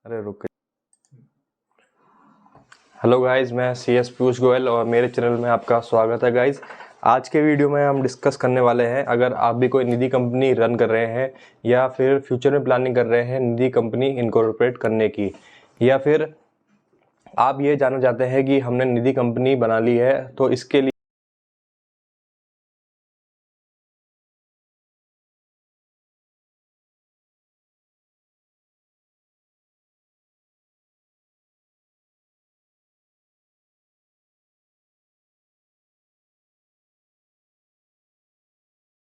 अरे रुक। Hello guys, मैं CS पीयूष गोयल और मेरे चैनल में आपका स्वागत है गाइस। आज के वीडियो में हम डिस्कस करने वाले हैं, अगर आप भी कोई निधि कंपनी रन कर रहे हैं या फिर फ्यूचर में प्लानिंग कर रहे हैं निधि कंपनी इनकॉर्पोरेट करने की, या फिर आप ये जानना चाहते हैं कि हमने निधि कंपनी बना ली है तो इसके लिए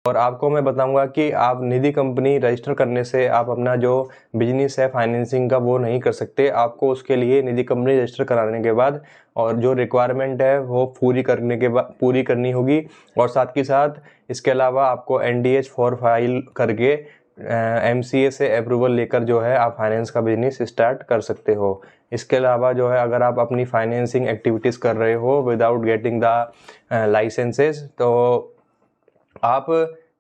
और आपको मैं बताऊंगा कि आप निधि कंपनी रजिस्टर करने से आप अपना जो बिजनेस है फाइनेंसिंग का वो नहीं कर सकते। आपको उसके लिए निधि कंपनी रजिस्टर कराने के बाद और जो रिक्वायरमेंट है वो पूरी करने के बाद पूरी करनी होगी, और साथ के साथ इसके अलावा आपको NDH 4 फाइल करके MCA से अप्रूवल लेकर जो है आप फाइनेंस का बिजनेस स्टार्ट कर सकते हो। इसके अलावा जो है अगर आप अपनी फाइनेंसिंग एक्टिविटीज़ कर रहे हो विदाउट गेटिंग द लाइसेंसेस, तो आप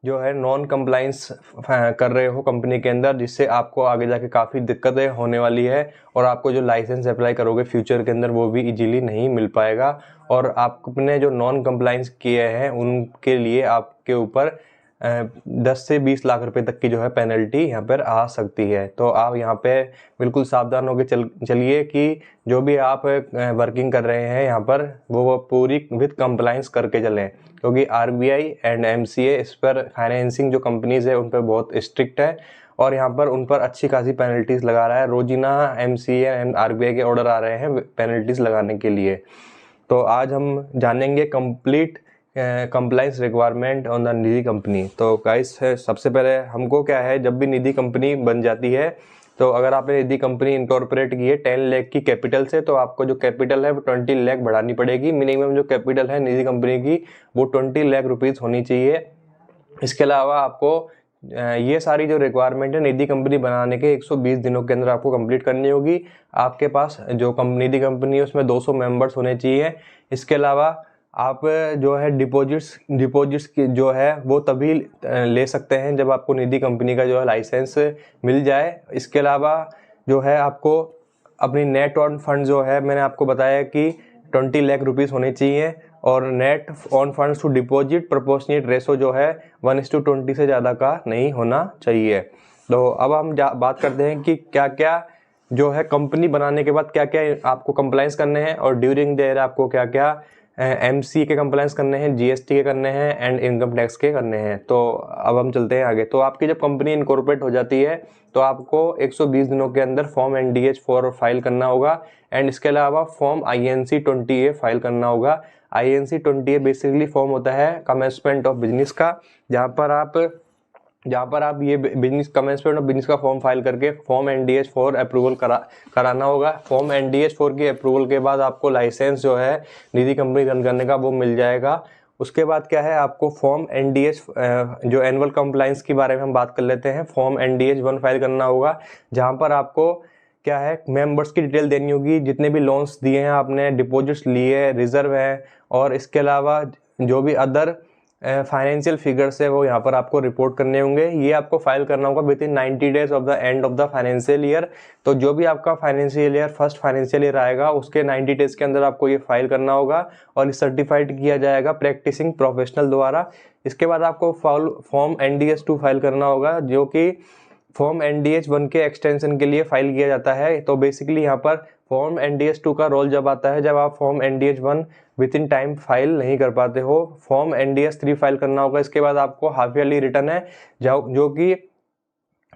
जो है नॉन कंप्लाइंस कर रहे हो कंपनी के अंदर, जिससे आपको आगे जाके काफ़ी दिक्कतें होने वाली है और आपको जो लाइसेंस अप्लाई करोगे फ्यूचर के अंदर वो भी इजीली नहीं मिल पाएगा। और आपने जो नॉन कंप्लाइंस किए हैं उनके लिए आपके ऊपर 10 से 20 लाख रुपए तक की जो है पेनल्टी यहाँ पर आ सकती है। तो आप यहाँ पे बिल्कुल सावधान होकर चलिए कि जो भी आप वर्किंग कर रहे हैं यहाँ पर वो पूरी विद कंप्लाइंस करके चलें, क्योंकि RBI एंड MCA इस पर फाइनेंसिंग जो कंपनीज है उन पर बहुत स्ट्रिक्ट है और यहाँ पर उन पर अच्छी खासी पेनल्टीज लगा रहा है। रोजीना MCA एंड RBI के ऑर्डर आ रहे हैं पेनल्टीज लगाने के लिए। तो आज हम जानेंगे complete compliance requirement on the Nidhi company. तो गाइस, सबसे पहले हमको क्या है, जब भी निधि कंपनी बन जाती है तो अगर आपने निधि कंपनी इनकॉर्पोरेट की है 10 लाख की कैपिटल से, तो आपको जो कैपिटल है वो 20 लाख बढ़ानी पड़ेगी। मिनिमम जो कैपिटल है निधि कंपनी की वो 20 लाख रुपीज़ होनी चाहिए। इसके अलावा आपको ये सारी जो रिक्वायरमेंट है निधि कंपनी बनाने के 120 दिनों के अंदर आपको कंप्लीट करनी होगी। आपके पास जो निधि कंपनी है उसमें 200 मेंबर्स होने चाहिए। इसके अलावा आप जो है डिपॉजिट्स की जो है वो तभी ले सकते हैं जब आपको निधि कंपनी का जो है लाइसेंस मिल जाए। इसके अलावा जो है आपको अपनी नेट ऑन फंड जो है मैंने आपको बताया कि 20 लाख रुपीज़ होने चाहिए, और net on funds to deposit proportionate ratio जो है 1:20 से ज़्यादा का नहीं होना चाहिए। तो अब हम बात करते हैं कि क्या क्या जो है कंपनी बनाने के बाद क्या क्या आपको कंप्लाइंस करने हैं और ड्यूरिंग देयर आपको क्या क्या MC के कंप्लाइंस करने हैं, GST के करने हैं एंड इनकम टैक्स के करने हैं। तो अब हम चलते हैं आगे। तो आपकी जब कंपनी इनकॉर्पोरेट हो जाती है तो आपको 120 दिनों के अंदर फॉर्म NDH 4 फाइल करना होगा, एंड इसके अलावा फॉर्म INC 20A फाइल करना होगा। INC 20A बेसिकली फॉर्म होता है कमेंसमेंट ऑफ बिजनेस का, जहाँ पर आप ये बिजनेस कमेंसमेंट ऑफ बिजनेस का फॉर्म फाइल करके फॉर्म NDH 4 अप्रूवल कराना होगा। फॉर्म NDH 4 की अप्रूवल के बाद आपको लाइसेंस जो है निधि कंपनी रन करने का वो मिल जाएगा। उसके बाद क्या है, आपको फॉर्म NDH जो एनुअल कंप्लाइंस के बारे में हम बात कर लेते हैं, फॉर्म NDH 1 फाइल करना होगा, जहाँ पर आपको क्या है मेंबर्स की डिटेल देनी होगी, जितने भी लोन्स दिए हैं आपने, डिपॉजिट्स लिए, रिजर्व है, और इसके अलावा जो भी अदर फाइनेंशियल फिगर्स है वो यहाँ पर आपको रिपोर्ट करने होंगे। ये आपको फाइल करना होगा with in 90 days of the end of the financial year. तो जो भी आपका financial year first financial year आएगा उसके 90 डेज के अंदर आपको ये फाइल करना होगा और सर्टिफाइड किया जाएगा प्रैक्टिसिंग प्रोफेशनल द्वारा। इसके बाद आपको फॉर्म NDH 2 फाइल करना होगा, जो कि फॉर्म NDH 1 के एक्सटेंशन के लिए फाइल किया जाता है। तो बेसिकली यहाँ पर फॉर्म NDH 2 का रोल जब आता है जब आप form NDH 1 with in time file नहीं कर पाते हो। फॉर्म NDH 3 फाइल करना होगा। इसके बाद आपको हाफ ईयरली रिटर्न है जो कि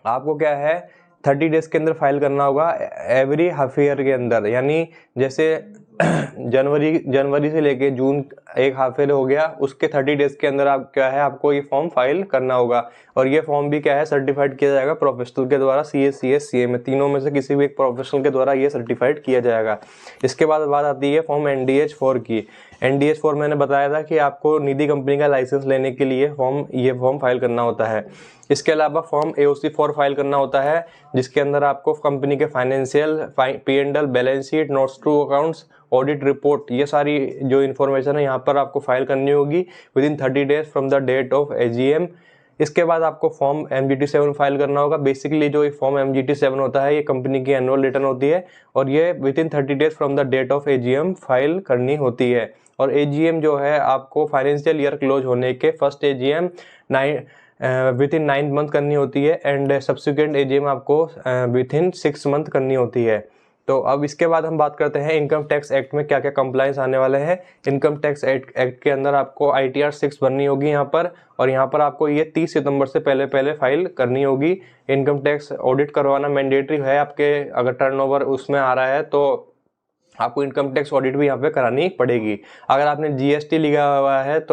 आपको क्या है 30 डेज के अंदर फाइल करना होगा एवरी हाफ ईयर के अंदर। यानी जैसे जनवरी से लेके जून एक हाफ ईयर हो गया, उसके 30 डेज के अंदर आप क्या है आपको ये फॉर्म फाइल करना होगा। और ये फॉर्म भी क्या है सर्टिफाइड किया जाएगा प्रोफेशनल के द्वारा, CS CS CA में तीनों में से किसी भी एक प्रोफेशनल के द्वारा ये सर्टिफाइड किया जाएगा। इसके बाद बात आती है फॉर्म NDH 4 की। NDH 4 मैंने बताया था कि आपको निधि कंपनी का लाइसेंस लेने के लिए ये फॉर्म फाइल करना होता है। इसके अलावा फॉर्म AOC 4 फाइल करना होता है, जिसके अंदर आपको कंपनी के financial P&L, balance sheet, notes to accounts, audit report, ये सारी जो इन्फॉर्मेशन है यहाँ पर आपको फाइल करनी होगी within 30 days from the date of AGM। इसके बाद आपको फॉर्म MGT7 फाइल करना होगा। बेसिकली जो ये फॉर्म MGT7 होता है, ये कंपनी की एनुअल रिटर्न होती है और ये within 30 days from the date of AGM file करनी होती है। और AGM जो है आपको फाइनेंशियल ईयर क्लोज होने के first AGM with in 9 month करनी होती है एंड सब्सिक्वेंट AGM आपको विद इन 6 मंथ करनी होती है। तो अब इसके बाद हम बात करते हैं इनकम टैक्स एक्ट में क्या क्या कंप्लाइंस आने वाले हैं। इनकम टैक्स एक्ट के अंदर आपको ITR 6 भरनी होगी यहाँ पर, और यहाँ पर आपको ये 30 सितंबर से पहले पहले फाइल करनी होगी। इनकम टैक्स ऑडिट करवाना मैंडेटरी है आपके, अगर टर्नओवर उसमें आ रहा है तो आपको इनकम टैक्स ऑडिट भी यहाँ पे करानी पड़ेगी। अगर आपने GST लिखा हुआ है तो